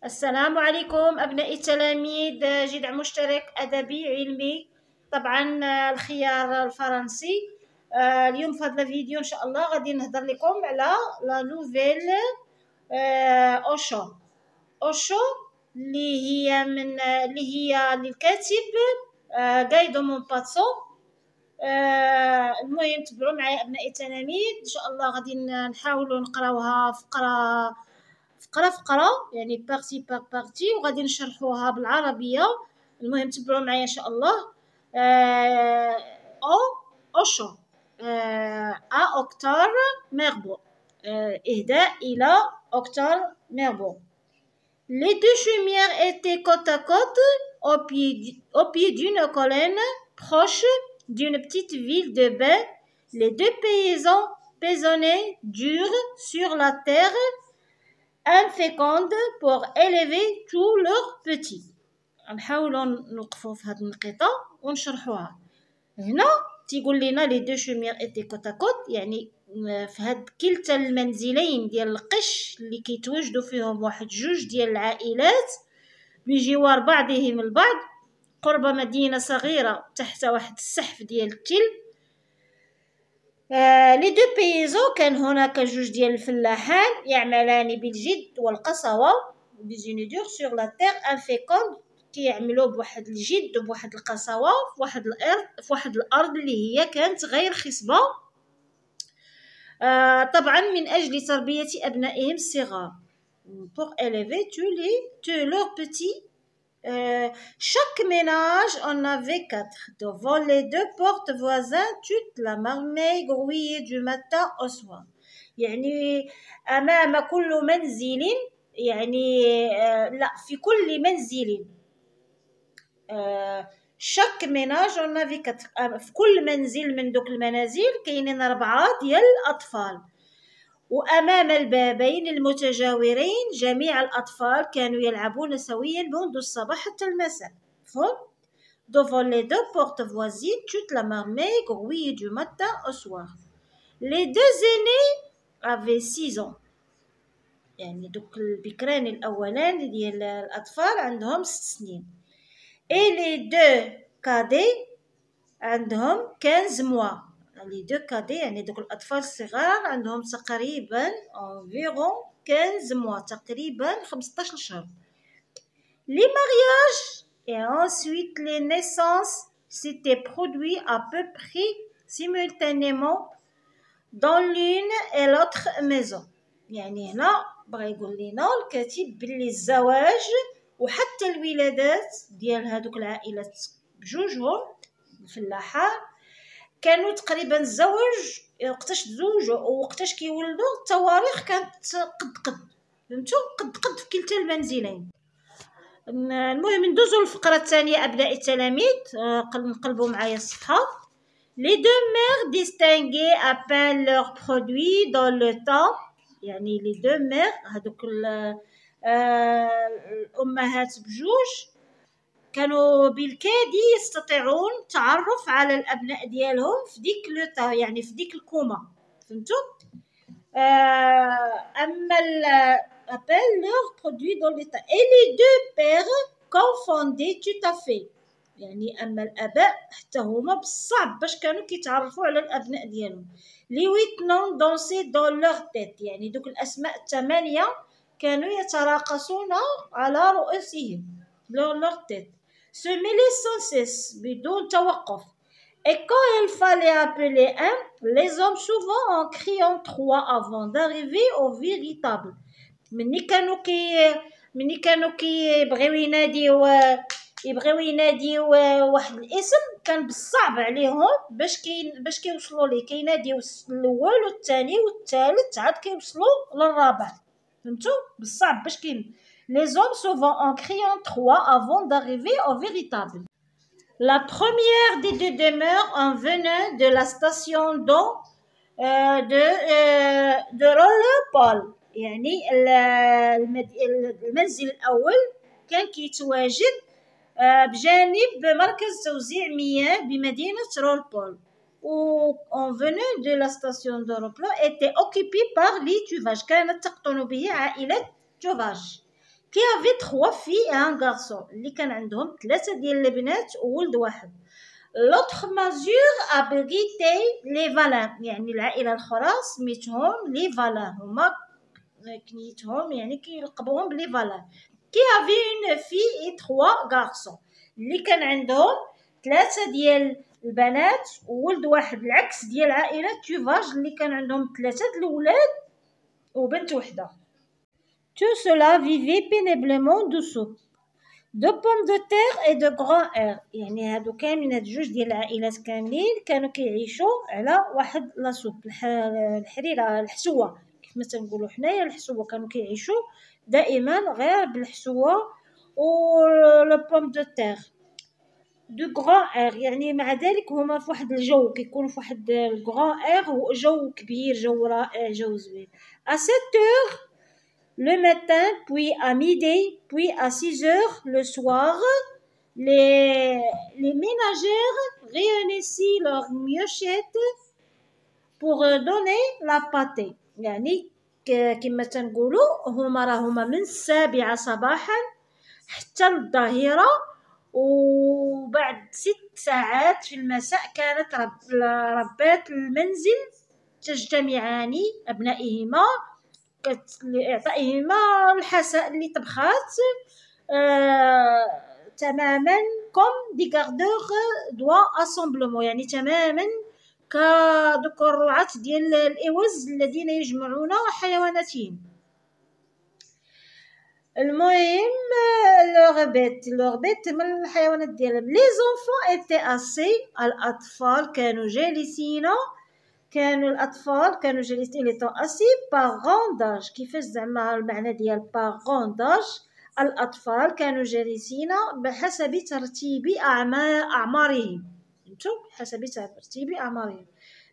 السلام عليكم أبنائي التلاميذ، جذع مشترك أدبي علمي. طبعا الخيار الفرنسي. اليوم في هذا الفيديو إن شاء الله غادي نهضر لكم على لا نوفيل أوشو اللي هي للكاتب غاي دو مونباسو. المهم تبعوا معايا أبنائي التلاميذ، إن شاء الله غادي نحاولوا نقراوها فقرة يعني بارتي بار بارتي، وغادي نشرحوها بالعربية. المهم تبعوا معايا إن شاء الله. أوشو أكتر ميربو، إهداء إلى أكتر ميربو. Les deux chaumières étaient côte à côte au pied d'une colline proche d'une petite ville de baie. Les deux paysans pésonnaient dur sur la terre inféconde pour élever tous leurs petits. نحاولوا نوقفوا في هذه النقطة ونشرحوها. هنا تيقول لنا لي دو شومير ايتي كوت كوت، يعني في هاد كلتا المنزلين ديال القش اللي كيتواجدوا فيهم واحد جوج ديال العائلات بجوار بعضهم البعض قرب مدينة صغيرة تحت واحد السحف ديال التل. لي دو بيزو كان هناك جوج ديال الفلاحان يعملان بالجد والقسوة بزينيدور سور لا تير انفيكوند، كيعملوا بواحد الجد وبواحد القسوة في واحد الأرض اللي هي كانت غير خصبة، طبعا من أجل تربية أبنائهم الصغار pour élever tous leurs petits. Chaque ménage en avait 4 devant les deux portes voisines. Toute la marmite grouillait du matin au soir. يعني أمام كل منزل، يعني لا في كل منزل chaque ménage en avait 4. في كل منزل من دوك المنازل كاينين 4 ديال الأطفال. وأمام البابين المتجاورين جميع الأطفال كانوا يلعبون سويا منذ الصباح حتى المساء. Devant les deux portes voisines, toute la marmite grouillait du matin au soir. Les deux aînés avaient 6 ans. يعني دوك البكران الأولان ديال الأطفال عندهم 6 سنين. Et les deux cadets عندهم 15 mois. لي دو كادي يعني دوك الأطفال الصغار عندهم تقريبا environ 15 mois، تقريبا 15 شهر. Les mariages et ensuite les naissances s'étaient produits à peu près simultanément dans l'une et l'autre maison. يعني هنا بغا يقول لنا الكاتب باللي الزواج وحتى الولادات ديال هذوك العائلات بجوجهم الفلاحة كانوا تقريبا الزواج وقتاش تزوجوا ووقتاش كيولدوا التواريخ كانت قد فهمتوا قد في كلتا المنزلين. المهم ندوزو للفقرة الثانية أبناء التلاميذ، نقلبوا معايا الصفحة. Les deux mères distinguaient à peine leurs produits dans le temps. يعني les deux mères هذوك الأمهات بجوج كانوا بالكاد يستطيعون التعرف على الأبناء ديالهم في ديك لوطا، يعني في ديك الكومة، فهمتوا؟ أما appel leurs produits dans l'état et les deux pères confondaient tout à fait. يعني أما الآباء حتى هما بالصعب باش كانوا كيتعرفوا على الأبناء ديالهم. les 8 noms dansaient dans leur tête، يعني دوك الأسماء 8 كانوا يتراقصون على رؤوسهم leur tête. Se mêler sans cesse بدون توقف. Et quand il fallait appeler un, les hommes souvent en criant 3 avant d'arriver au véritable. مني كانوا كيبغيو يناديو واحد الاسم كان بالصعب عليهم باش كيوصلوا ليه، كيناديو الاول والثاني والثالث عاد كيوصلوا للرابع، فهمتوا؟ بالصعب باش Les hommes souvent en criant 3 avant d'arriver au véritable. La première des deux demeures en venant de la station d'eau de Rollepole. يعني المنزل الأول كان كيتواجد بجانب مركز توزيع مياه بمدينة رولبول. En venant de la station de Rollepole était occupé par les Tuvache، كانت تقطن به عائلة توفاج. كي افي 3 في ان غارسون اللي كان عندهم 3 ديال البنات وولد واحد. لوطخ مازور ابريتي لي فالان، يعني العائله الاخرى سميتهم لي فالان، هما كنيتهم يعني كيلقبوهم بلي فالان. كي افي اون في اي 3 غارسون اللي كان عندهم 3 ديال البنات وولد واحد، العكس ديال عائله توفاج اللي كان عندهم 3 د الولاد وبنت وحده. Tout cela vivait péniblement dessous de pommes de terre et de grands airs. يعني هادو كاملين هاد جوج ديال العائلات كاملين كانوا كيعيشوا على واحد لاصوب الحريره، الحسوه كيف ما تنقولوا حنايا الحسوه، كانوا كيعيشوا دائما غير بالحسوه و لو بوم دو تير دو غران اير. يعني مع ذلك هما في واحد الجو، كيكونوا في واحد الغران اير، جو كبير، جو رائع، جو زوين. à 7h le matin, puis à midi, puis à 6h le soir, les ménagères réunissaient leurs miochettes pour donner la pâtée. يعني كما تنقولوا هما من 7 صباحا حتى الظهيرة، وبعد 6 ساعات في المساء كانت ربات المنزل تجتمعان أبنائهما لإعطائهما الحساء اللي طبخات تماما كوم دي غاردور دوا اسومبلومون، يعني تماما كدوك الرعاة ديال الإوز الذين يجمعون حيواناتهم. المهم لوغبيت من الحيوانات ديالهم. لي زونفون ايتي اسي، الأطفال كانوا جالسين، كانوا جالسين لي طون اسي باغونداج. كيفاش زعما المعنى ديال باغونداج؟ الأطفال كانوا جالسين بحسب ترتيب أعمارهم، فهمتوا؟ حسب ترتيب أعمارهم.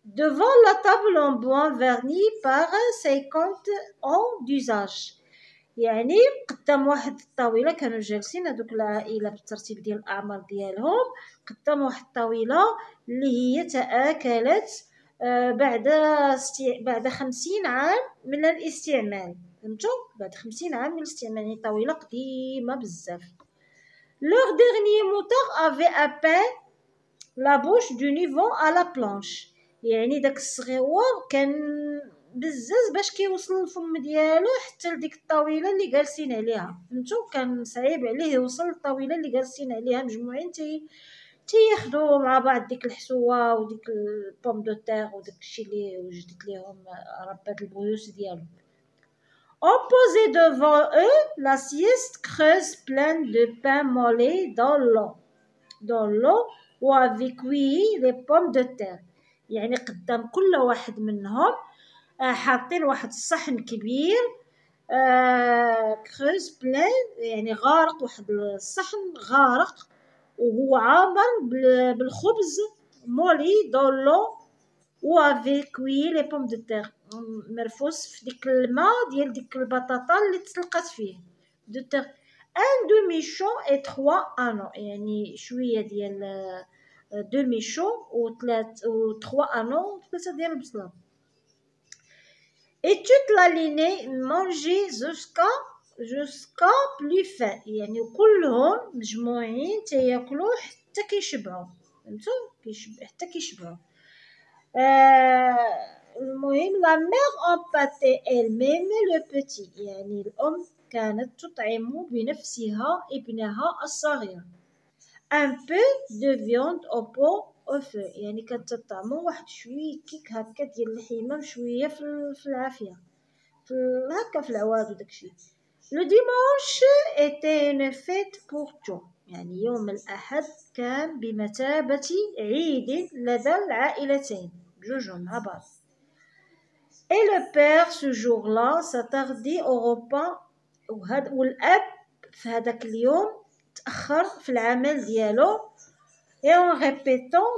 devant la table en bois verni par 50 ans d'usage. يعني قدام واحد الطاوله كانوا جالسين هذوك العائله بالترتيب ديال الاعمار ديالهم، قدام واحد الطاوله اللي هي تآكلت بعد 50 عام من الاستعمال، فهمتوا؟ بعد 50 عام من الاستعمال، يعني طاوله قديمه بزاف. leur dernier moteur avait à peine la bouche du niveau à la planche. يعني داك الصغيور كان بزاف باش كيوصل الفم ديالو حتى لديك الطاوله اللي جالسين عليها، فهمتوا؟ كان صعيب عليه يوصل للطاوله اللي جالسين عليها مجموعين تياخدوا مع بعض ديك الحسوه وديك البوم دو تير وداك الشيء اللي وجدت ليهم ربات البيوت ديالهم. Opposé devant eux, l'assiette creuse pleine de pain mollet dans l'eau où avaient cuit les pommes de terre. يعني قدام كل واحد منهم حاطين واحد الصحن كبير كروز بلان، يعني غارق، واحد الصحن غارق وهو عامر بالخبز مولي دون لو و افي كوي لي بوم دو تير، مرفوس في ديك الماء ديال ديك البطاطا اللي تسلقات فيه دو تير. ان دومي-شو اي 3 انو، يعني شويه ديال دومي-شو و 3 انو، 3 ديال البصله. et toute la lignée mangeait jusqu'à plus faim، يعني كلهم مجموعين تياكلوا حتى كيشبعوا، فهمتوا؟ حتى كيشبعوا. المهم la mère empâtait elle-même le petit، يعني الأم كانت تطعم بنفسها ابنها الصغير. un peu de viande au pot au feu، يعني كانت تطعمو واحد شويه كيك هكا ديال اللحيمه شويه في العافيه، هكا في العواد وداكشي. لو ديمانش ايتي اون فيت بور تو، يعني يوم الأحد كان بمثابة عيد لدى العائلتين بجوجهم مع بعض. et le père ce jour-là s'attardait au repas، والأب في هذاك اليوم تأخر في العمل ديالو. et en répétant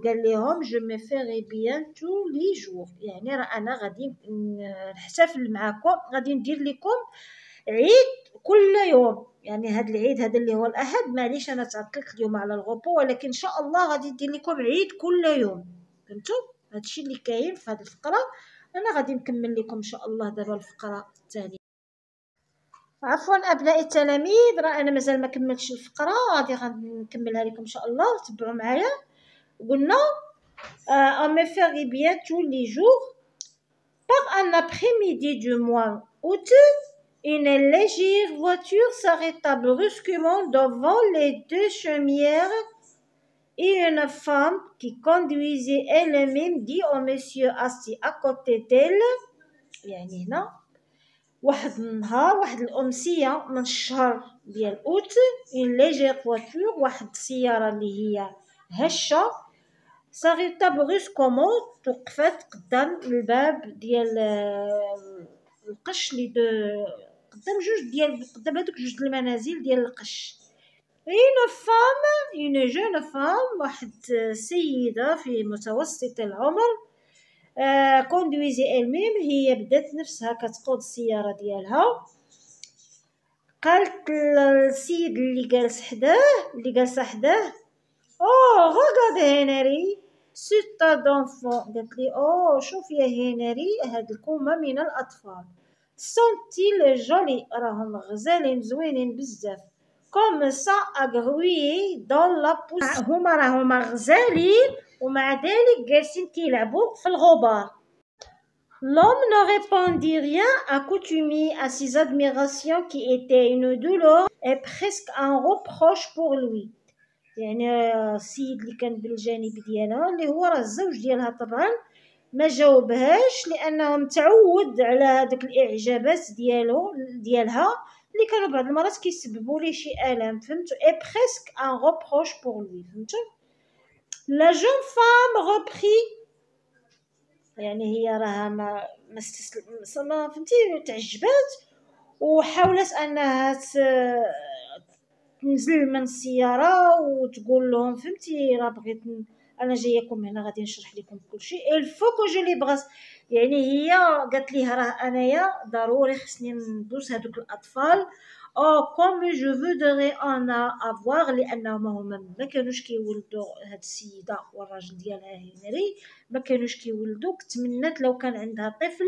قال لهم je me ferai bien tous les jours، يعني راه انا غادي نحتفل معكم، غادي ندير لكم عيد كل يوم، يعني هذا العيد هذا اللي هو الأحد معليش انا تعطلت اليوم على الغوبو، ولكن ان شاء الله غادي ندير لكم عيد كل يوم، فهمتوا؟ هادشي اللي كاين في هذه الفقره. انا غادي نكمل لكم ان شاء الله دابا الفقره الثانيه. عفوا أبناء التلاميذ، راه أنا مازال ما كملتش الفقرة، غادي غنكملها لكم إن شاء الله، تبعوا معايا. قلنا on me fait bien tous les jours. Par un après-midi du mois août, une légère voiture s'arrêta brusquement devant les deux chaumières et une femme qui conduisait elle-même dit au monsieur assis à côté d'elle. يعني هنا واحد النهار، واحد الأمسية من الشهر ديال أوت، une légère voiture، واحد السيارة اللي هي هشة، s'arrêta brusquement، توقفت قدام الباب ديال القش اللي قدام قدام هادوك جوج المنازل ديال القش. une femme، une jeune femme، واحد سيدة في متوسط العمر، كوندويزي elle-même، هي بدات نفسها كتقود السيارة ديالها. قالت للسيد اللي جالس حداه Oh, regarde هنري c'est un enfant. قالت لي شوف يا هنري، هاد الكومة من الأطفال. sont-ils jolis، راهم غزالين زوينين بزاف. comme ça agrouillés dans la poussière، هما غزالين ومع ذلك جالسين كيلعبوا في الغبار. L'homme ne répondit rien, accoutumé à ces admirations qui étaient une douleur et presque un reproche pour lui. يعني السيد اللي كان بالجانب ديالها اللي هو راه الزوج ديالها طبعا ما جاوبهاش، لانه متعود على هذوك الاعجابات ديالها اللي كانوا بعض المرات كيسببوا ليه شي الام، فهمتوا؟ اي بريسك ان روبروش بور لوي، فهمتوا؟ لا جون فام ريبري، يعني هي راها ما فهمتي، تعجبات وحاولت انها تنزل من السياره وتقول لهم فهمتي راه بغيت انا جايكم هنا غادي نشرح لكم كلشي الفوكو جو لي بغاس. يعني هي قالت ليها راه انايا ضروري خصني ندوز هذوك الاطفال كوم جو فودري انا افوار، لانهم هما ما كانوش كيولدوا، هاد السيده والراجل ديالها هنري ما كانوش كيولدوا، تمنات لو كان عندها طفل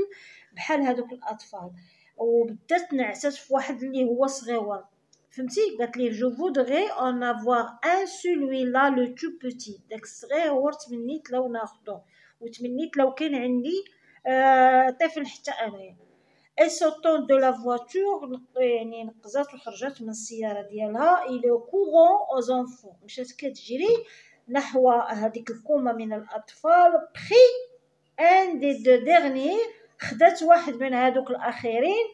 بحال هذوك الاطفال، وبدات نعسات في واحد اللي هو صغيور، فهمتي؟ قالت ليه جو فودغي اون افوار ان سولوي لا لو تو بوتي، داك الصغير تمنيت لو ناخذو، وتمنيت لو كان عندي طفل حتى انايا. اي سوطون دو لا فواتور، يعني نقزات وخرجت من السياره ديالها. الى كورون او زونفون، مشات كتجري نحو هذيك الكومه من الاطفال. بخي ان دي دو ديرني، خدات واحد من هذوك الاخرين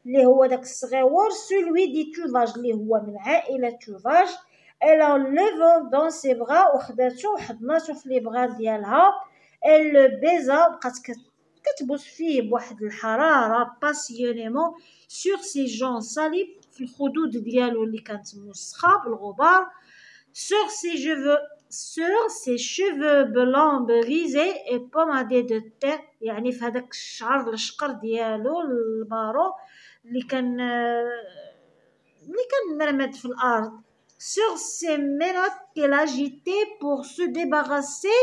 اللي هو داك الصغيور، سولوي دي توفاج اللي هو من عائله توفاج، الا ليفون دون سي بغا، وخداتو وحضناتو في لي بغا ديالها. ال بيزا، بقات كتبوس فيه بواحد الحراره باسيونيمون سور سي جون سالي، في الخدود ديالو اللي كانت موسخه بالغبار. سور سي شيفو بلون بريزي اي بومادي دو تير، يعني في هذاك الشعر الشقر ديالو البارو اللي كان مرمد في الارض. sur ses menottes qu'il agitait pour se débarrasser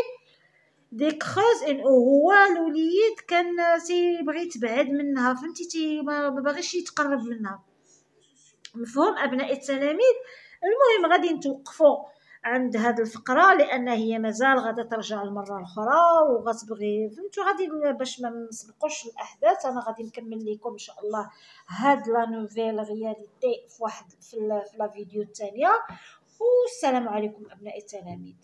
des creuses، وهو الوليد كان تيبغي يتبعد منها، فهمتي؟ ما باغيش يتقرب منها. مفهوم ابناء التلاميذ؟ المهم غادي نتوقفوا عند هذه الفقره، لان هي مازال غادا ترجع المره اخرى وغتبغي، فهمتوا؟ غادي باش ما نسبقوش الاحداث، انا غادي نكمل لكم ان شاء الله هاد لا نوفيل رياليتي في لا فيديو الثانيه. والسلام عليكم ابناء التلاميذ.